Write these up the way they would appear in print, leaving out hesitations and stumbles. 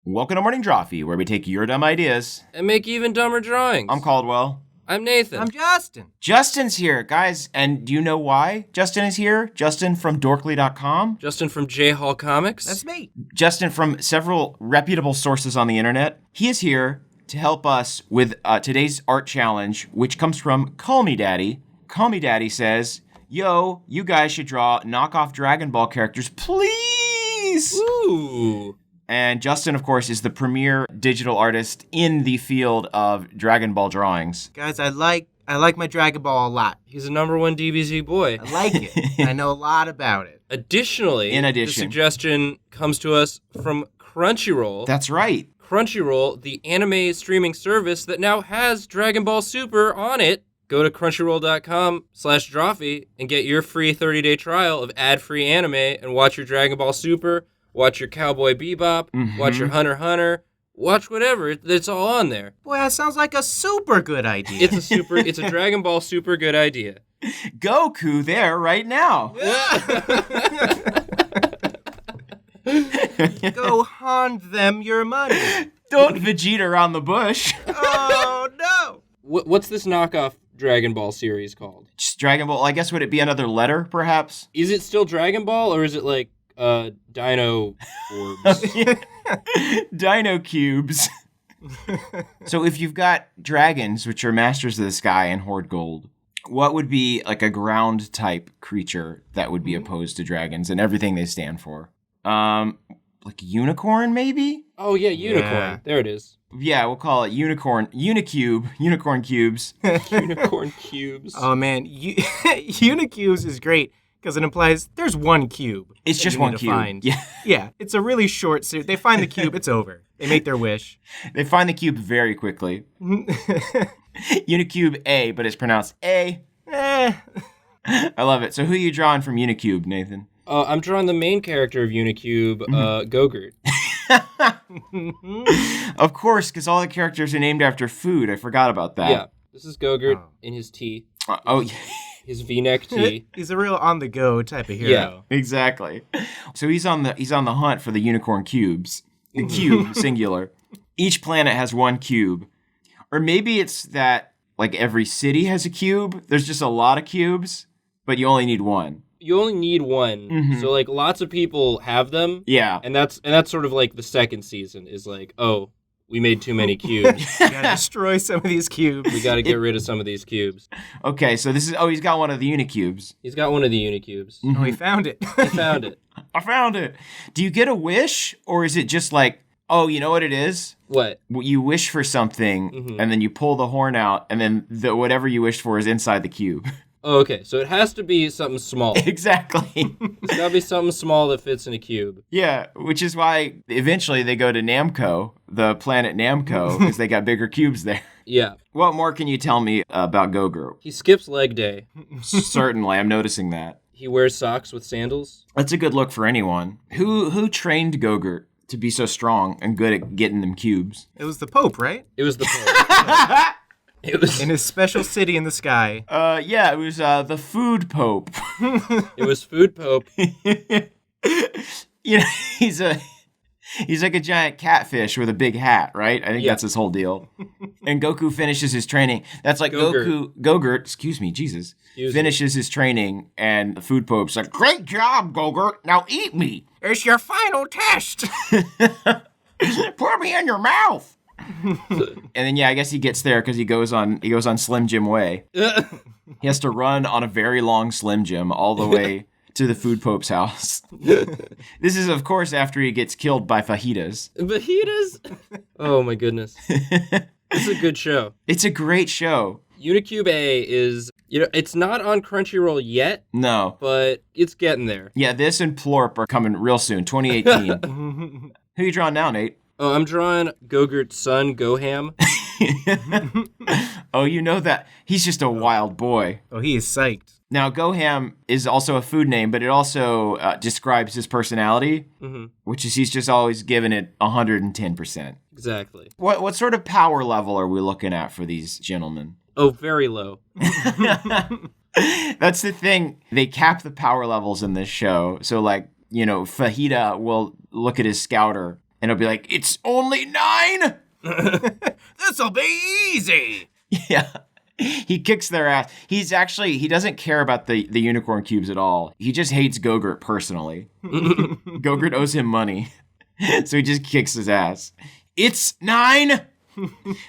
Welcome to Morning Drawfee, where we take your dumb ideas and make even dumber drawings. I'm Caldwell. I'm Nathan. I'm Justin. Justin's here, guys, and do you know why Justin is here? Justin from dorkly.com. Justin from J Hall Comics. That's me. Justin from several reputable sources on the internet. He is here to help us with today's art challenge, which comes from Call Me Daddy. Call Me Daddy says, yo, you guys should draw knockoff Dragon Ball characters, please! Ooh. And Justin, of course, is the premier digital artist in the field of Dragon Ball drawings. Guys, I like my Dragon Ball a lot. He's a #1 DBZ boy. I like it. I know a lot about it. Additionally, the suggestion comes to us from Crunchyroll. That's right. Crunchyroll, the anime streaming service that now has Dragon Ball Super on it. Go to crunchyroll.com/Drawfee and get your free 30-day trial of ad-free anime and watch your Dragon Ball Super, watch your Cowboy Bebop, watch your Hunter x Hunter, watch whatever. It's all on there. Boy, that sounds like a super good idea. It's a Dragon Ball super good idea. Goku there right now. Gohan them your money. Don't Vegeta around the bush. Oh, no. What's this knockoff Dragon Ball series called? Just Dragon Ball. I guess would it be another letter, perhaps? Is it still Dragon Ball, or is it like Dino Orbs? Dino Cubes. So if you've got dragons, which are masters of the sky and hoard gold, what would be like a ground type creature that would be opposed to dragons and everything they stand for? Like unicorn, maybe? Oh yeah, unicorn. Yeah. There it is. Yeah, we'll call it unicorn. Unicorn cubes. Unicorn cubes. Oh, man. Unicubes is great because it implies there's one cube. It's just one cube. Find. Yeah. Yeah, it's a really short series. They find the cube, it's over. They make their wish. They find the cube very quickly. Unicube A, but it's pronounced A. I love it. So who are you drawing from Unicube, Nathan? I'm drawing the main character of Unicube, Gogurt. Of course, because all the characters are named after food. I forgot about that. Yeah, this is Gogurt in his tee. His V-neck tee. He's a real on-the-go type of hero. Yeah, exactly. So he's on the hunt for the unicorn cubes. The cube, singular. Each planet has one cube. Or maybe it's that like every city has a cube. There's just a lot of cubes, but you only need one. You only need one. So like lots of people have them. Yeah. And that's sort of like the second season is like, oh, we made too many cubes. We gotta destroy some of these cubes. We gotta get rid of some of these cubes. Okay, so this is he's got one of the Unicubes. He's got one of the Unicubes. Oh, he found it. He found it. I found it. Do you get a wish, or is it just like, oh, you know what it is? What? You wish for something, and then you pull the horn out, and then whatever you wished for is inside the cube. Oh, okay, so it has to be something small. Exactly. It's gotta be something small that fits in a cube. Yeah, which is why eventually they go to Namco, the planet Namco, because they got bigger cubes there. Yeah. What more can you tell me about Gogurt? He skips leg day. Certainly, I'm noticing that. He wears socks with sandals. That's a good look for anyone. Who trained Gogurt to be so strong and good at getting them cubes? It was the Pope, right? It was the Pope. It was in his special city in the sky. Yeah, it was the Food Pope. It was Food Pope. You know, he's like a giant catfish with a big hat, right? I think that's his whole deal. And Goku finishes his training. That's like Gogurt, excuse me, Jesus, finishes his training, and the Food Pope's like, great job, Gogurt, now eat me. It's your final test. Put me in your mouth. And then I guess he gets there because he goes on Slim Jim Way. He has to run on a very long Slim Jim all the way to the Food Pope's house. This is, of course, after he gets killed by fajitas. Fajitas? Oh my goodness. It's a good show. It's a great show. Unicube A is, it's not on Crunchyroll yet. No. But it's getting there. Yeah, this and Plorp are coming real soon, 2018. Who you drawing now, Nate? Oh, I'm drawing Gogurt's son, Gohan. Oh, you know that. He's just a wild boy. Oh, he is psyched. Now, Gohan is also a food name, but it also describes his personality, which is he's just always giving it 110%. Exactly. What sort of power level are we looking at for these gentlemen? Oh, very low. That's the thing. They cap the power levels in this show. So, like, Fajita will look at his scouter And he'll be like, it's only 9? This'll be easy. Yeah. He kicks their ass. He doesn't care about the unicorn cubes at all. He just hates Gogurt personally. Gogurt owes him money. So he just kicks his ass. It's 9?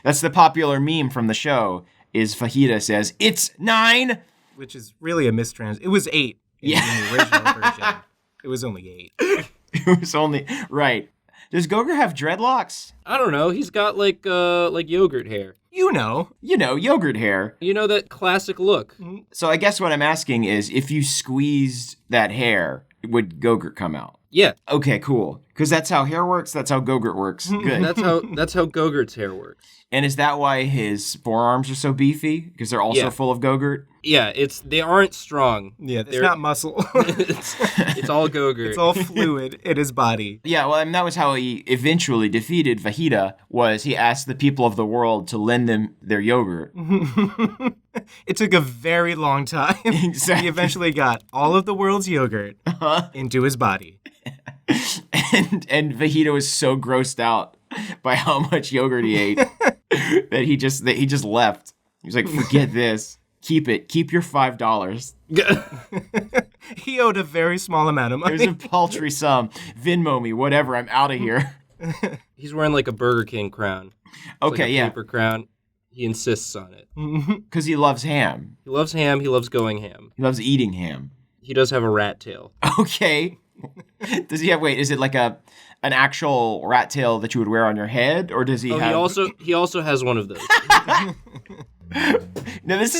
That's the popular meme from the show, is Fajita says, it's 9? Which is really a mistrans. It was 8 in the original version. It was only 8. It was only, right. Does Gogurt have dreadlocks? I don't know. He's got like yogurt hair. You know, yogurt hair. You know that classic look. So I guess what I'm asking is, if you squeezed that hair, would Gogurt come out? Yeah. Okay, cool. Because that's how hair works. That's how Gogurt works. Good. That's how Gogurt's hair works. And is that why his forearms are so beefy? Because they're also full of Gogurt? Yeah, they aren't strong. Yeah, it's not muscle. it's all Gogurt. It's all fluid in his body. Yeah, well, I mean, that was how he eventually defeated Vegeta, was he asked the people of the world to lend them their yogurt. It took a very long time. Exactly. He eventually got all of the world's yogurt into his body. And Vegeta was so grossed out by how much yogurt he ate that he just left. He was like, forget this. Keep it. Keep your $5. He owed a very small amount of money. It was a paltry sum. Venmo me, whatever. I'm out of here. He's wearing like a Burger King crown. It's Okay, like a yeah. paper crown. He insists on it. Because he loves ham. He loves ham. He loves going ham. He loves eating ham. He does have a rat tail. Okay. Does he have, wait, is it like an actual rat tail that you would wear on your head? Or does he have... He also has one of those. No, this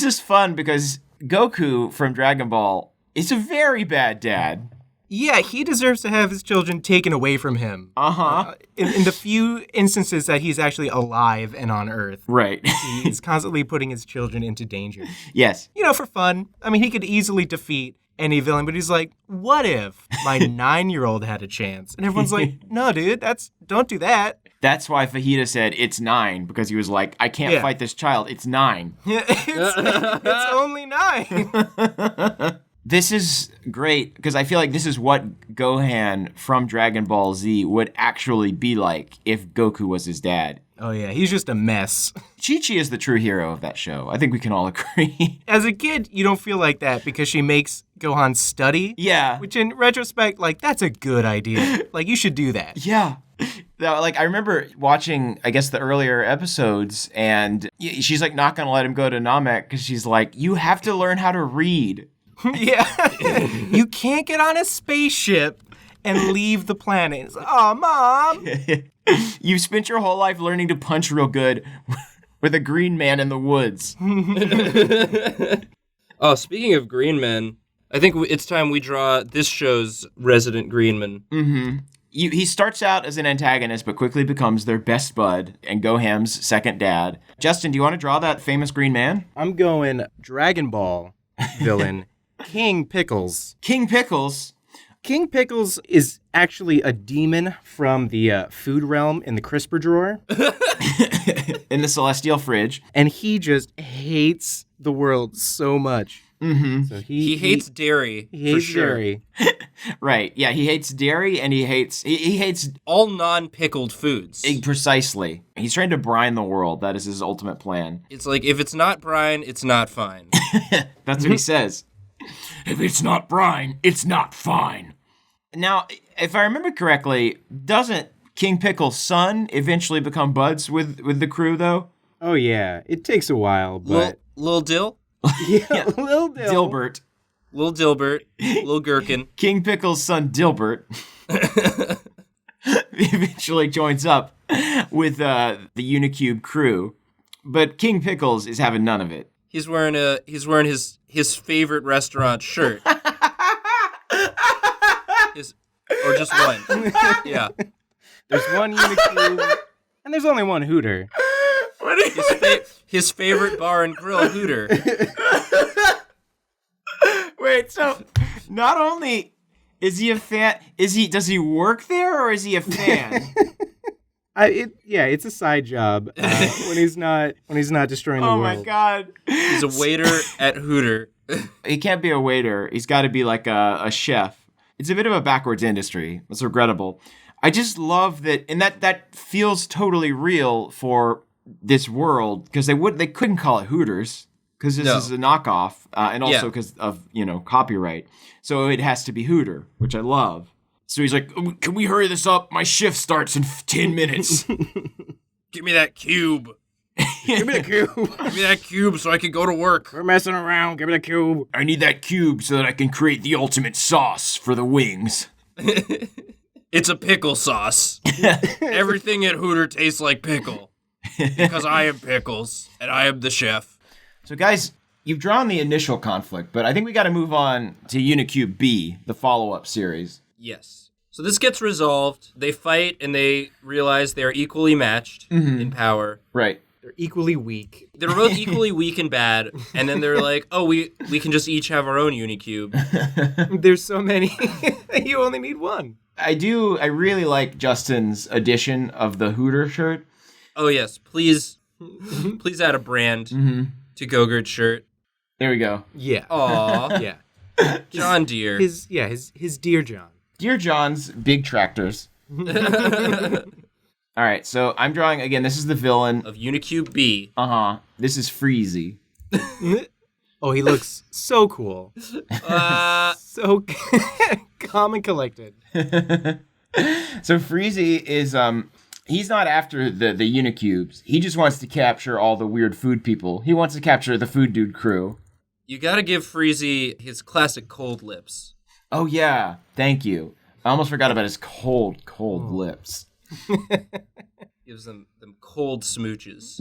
is fun because Goku from Dragon Ball is a very bad dad. Yeah, he deserves to have his children taken away from him. In the few instances that he's actually alive and on Earth. Right. He's constantly putting his children into danger. Yes. You know, for fun. I mean, he could easily defeat any villain, but he's like, what if my 9-year-old had a chance? And everyone's like, no, dude, don't do that. That's why Fajita said it's 9, because he was like, I can't fight this child. It's 9. It's only 9. This is great, because I feel like this is what Gohan from Dragon Ball Z would actually be like if Goku was his dad. Oh, yeah, he's just a mess. Chi-Chi is the true hero of that show. I think we can all agree. As a kid, you don't feel like that because she makes Gohan study. Yeah. Which in retrospect, like, that's a good idea. Like, you should do that. Yeah. Like, I remember watching, I guess, the earlier episodes, and she's, like, not going to let him go to Namek because she's like, you have to learn how to read. Yeah. You can't get on a spaceship and leave the planet. It's like, oh, Mom. You've spent your whole life learning to punch real good with a green man in the woods. Oh, speaking of green men, I think it's time we draw this show's resident green man. Mm-hmm. He starts out as an antagonist, but quickly becomes their best bud and Goham's second dad. Justin, do you want to draw that famous green man? I'm going Dragon Ball villain, King Pickles. King Pickles? King Pickles is actually a demon from the food realm in the crisper drawer. In the celestial fridge. And he just hates the world so much. Mm-hmm. So he hates dairy. He hates for sure. dairy. Right. Yeah, he hates dairy and he hates all non-pickled foods. Precisely. He's trying to brine the world. That is his ultimate plan. It's like, if it's not brine, it's not fine. That's what he says. If it's not brine, it's not fine. Now, if I remember correctly, doesn't King Pickle's son eventually become buds with the crew, though? Oh, yeah. It takes a while, but... Lil Dill? Yeah, Lil Dill. Dilbert. Lil Dilbert. Lil Gherkin. King Pickle's son, Dilbert, eventually joins up with the Unicube crew. But King Pickles is having none of it. He's wearing his favorite restaurant shirt. Or just one. Yeah. There's one Unicube, and there's only one Hooter. His favorite bar and grill, Hooter. Wait, so not only is he a fan, does he work there or is he a fan? It's a side job when he's not destroying the world. Oh my God. He's a waiter at Hooter. He can't be a waiter. He's got to be like a chef. It's a bit of a backwards industry. It's regrettable. I just love that, and that feels totally real for this world, because they couldn't call it Hooters because this is a knockoff, and also because of copyright. So it has to be Hooter, which I love. So he's like, "Can we hurry this up? My shift starts in 10 minutes." Give me that cube. Give me the cube. Give me that cube so I can go to work. We're messing around. Give me the cube. I need that cube so that I can create the ultimate sauce for the wings. It's a pickle sauce. Everything at Hooter tastes like pickle. Because I am Pickles, and I am the chef. So guys, you've drawn the initial conflict, but I think we got to move on to Unicube B, the follow-up series. Yes. So this gets resolved. They fight, and they realize they are equally matched in power. Right. They're equally weak. They're both equally weak and bad, and then they're like, oh, we can just each have our own Unicube. There's so many. You only need one. I really like Justin's addition of the Hooter shirt. Oh, yes. Please add a brand to Gogurt's shirt. There we go. Yeah. Aw. Yeah. John Deere. His Dear John. Dear John's big tractors. All right, so I'm drawing, again, this is the villain. Of Unicube B. This is Freezy. Oh, he looks so cool. So calm and collected. So Freezy is, he's not after the Unicubes. He just wants to capture all the weird food people. He wants to capture the Food Dude crew. You gotta give Freezy his classic cold lips. Oh, yeah. Thank you. I almost forgot about his cold lips. Gives them cold smooches.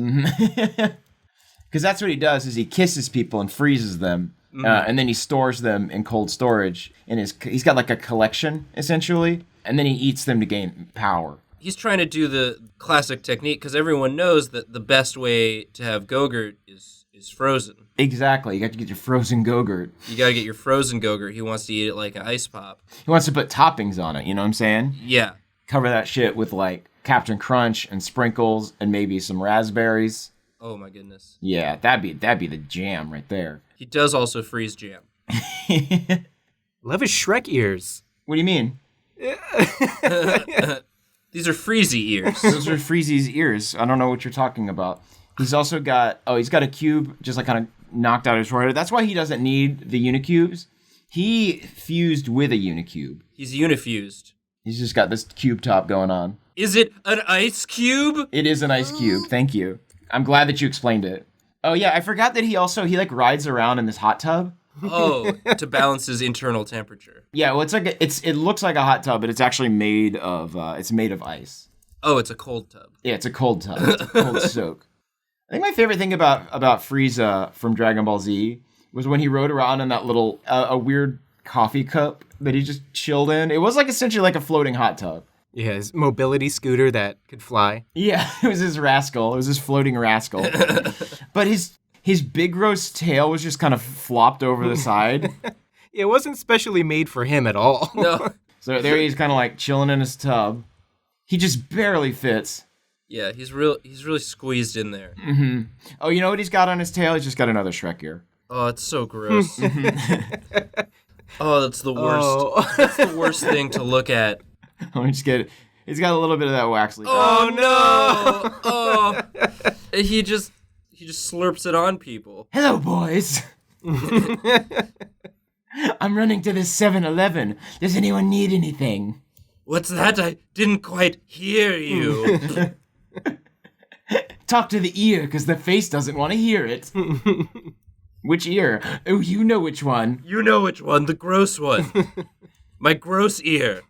Because that's what he does, is he kisses people and freezes them, and then he stores them in cold storage. He's got like a collection, essentially, and then he eats them to gain power. He's trying to do the classic technique, because everyone knows that the best way to have Gogurt is frozen. Exactly. You got to get your frozen Gogurt. You gotta get your frozen Gogurt. He wants to eat it like an ice pop. He wants to put toppings on it, you know what I'm saying? Yeah. Cover that shit with like Captain Crunch and sprinkles and maybe some raspberries. Oh my goodness. Yeah, that'd be the jam right there. He does also freeze jam. Love his Shrek ears. What do you mean? These are Freezy ears. Those are Freezy's ears. I don't know what you're talking about. He's also got a cube just like kind of knocked out his forehead. That's why he doesn't need the Unicubes. He fused with a Unicube. He's unifused. He's just got this cube top going on. Is it an ice cube? It is an ice cube. Thank you. I'm glad that you explained it. Oh yeah, I forgot that he like rides around in this hot tub. Oh, to balance his internal temperature. Yeah, well, it looks like a hot tub, but it's actually made of ice. Oh, it's a cold tub. Yeah, it's a cold tub. It's a cold soak. I think my favorite thing about Frieza from Dragon Ball Z was when he rode around in that little a weird coffee cup that he just chilled in. It was like essentially like a floating hot tub. Yeah, his mobility scooter that could fly. Yeah, it was his rascal. It was his floating rascal. But his big gross tail was just kind of flopped over the side. It wasn't specially made for him at all. No. So there he's kind of like chilling in his tub. He just barely fits. Yeah, he's really squeezed in there. Mm-hmm. Oh, you know what he's got on his tail? He's just got another Shrek ear. Oh, it's so gross. Oh, that's the worst. Oh. That's the worst thing to look at. Let me just get it. He's got a little bit of that wax leaf. Oh no! Oh, he just slurps it on people. Hello, boys. I'm running to this 7-Eleven. Does anyone need anything? What's that? I didn't quite hear you. Talk to the ear, because the face doesn't want to hear it. Which ear? Oh, you know which one. You know which one, the gross one. My gross ear.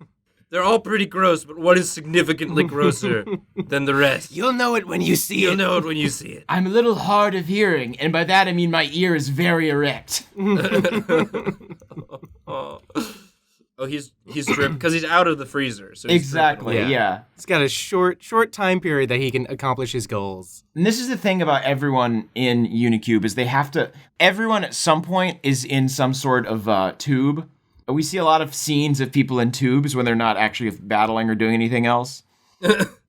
They're all pretty gross, but one is significantly grosser than the rest. You'll know it when you see it. You'll know it when you see it. I'm a little hard of hearing, and by that I mean my ear is very erect. Oh, he's dripped because he's out of the freezer. So he's exactly, yeah. He's got a short time period that he can accomplish his goals. And this is the thing about everyone in Unicube is everyone at some point is in some sort of tube. We see a lot of scenes of people in tubes when they're not actually battling or doing anything else.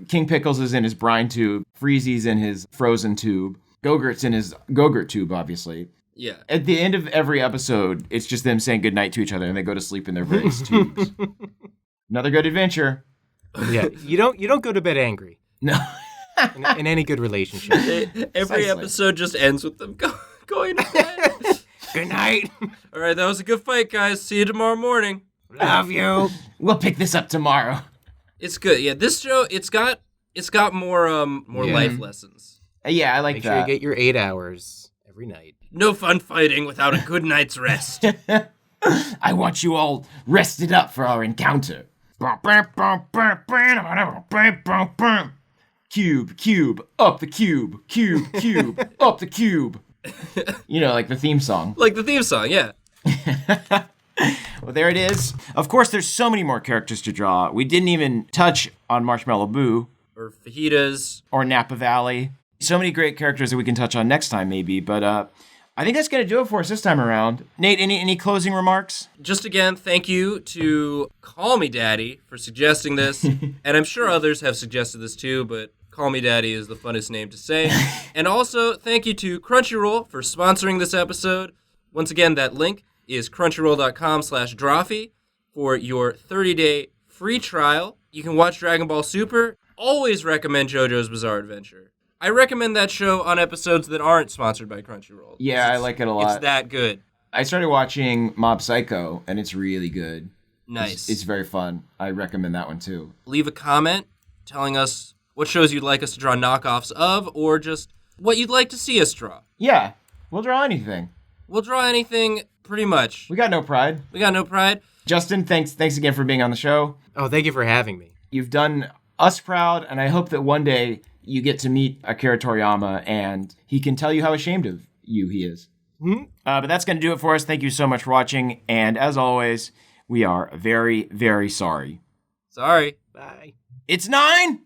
King Pickles is in his brine tube. Freezy's in his frozen tube. Gogurt's in his Gogurt tube, obviously. Yeah. At the end of every episode, it's just them saying goodnight to each other, and they go to sleep in their various tubes. Another good adventure. Yeah, you don't go to bed angry. No. in any good relationship. Every Precisely. episode just ends with them going to bed. Good night. All right, that was a good fight, guys. See you tomorrow morning. Love you. We'll pick this up tomorrow. It's good. Yeah, this show, it's got more life lessons. Yeah, I like Make that. sure you get your 8 hours every night. No fun fighting without a good night's rest. I want you all rested up for our encounter. Cube, up the cube, up the cube. You know, like the theme song. Like the theme song, yeah. Well, there it is. Of course, there's so many more characters to draw. We didn't even touch on Marshmallow Boo Or fajitas. or Napa Valley. So many great characters that we can touch on next time, maybe. But I think that's going to do it for us this time around. Nate, any closing remarks? Just again, thank you to Call Me Daddy for suggesting this. And I'm sure others have suggested this too, but Call Me Daddy is the funnest name to say. And also, thank you to Crunchyroll for sponsoring this episode. Once again, that link is crunchyroll.com/Drawfee for your 30-day free trial. You can watch Dragon Ball Super. Always recommend JoJo's Bizarre Adventure. I recommend that show on episodes that aren't sponsored by Crunchyroll. Yeah, I like it a lot. It's that good. I started watching Mob Psycho, and it's really good. Nice. It's very fun. I recommend that one, too. Leave a comment telling us what shows you'd like us to draw knockoffs of, or just what you'd like to see us draw. Yeah, we'll draw anything. We'll draw anything, pretty much. We got no pride. We got no pride. Justin, thanks again for being on the show. Oh, thank you for having me. You've done us proud, and I hope that one day you get to meet Akira Toriyama, and he can tell you how ashamed of you he is. But that's going to do it for us. Thank you so much for watching, and as always, we are very, very sorry. Sorry. Bye. It's 9!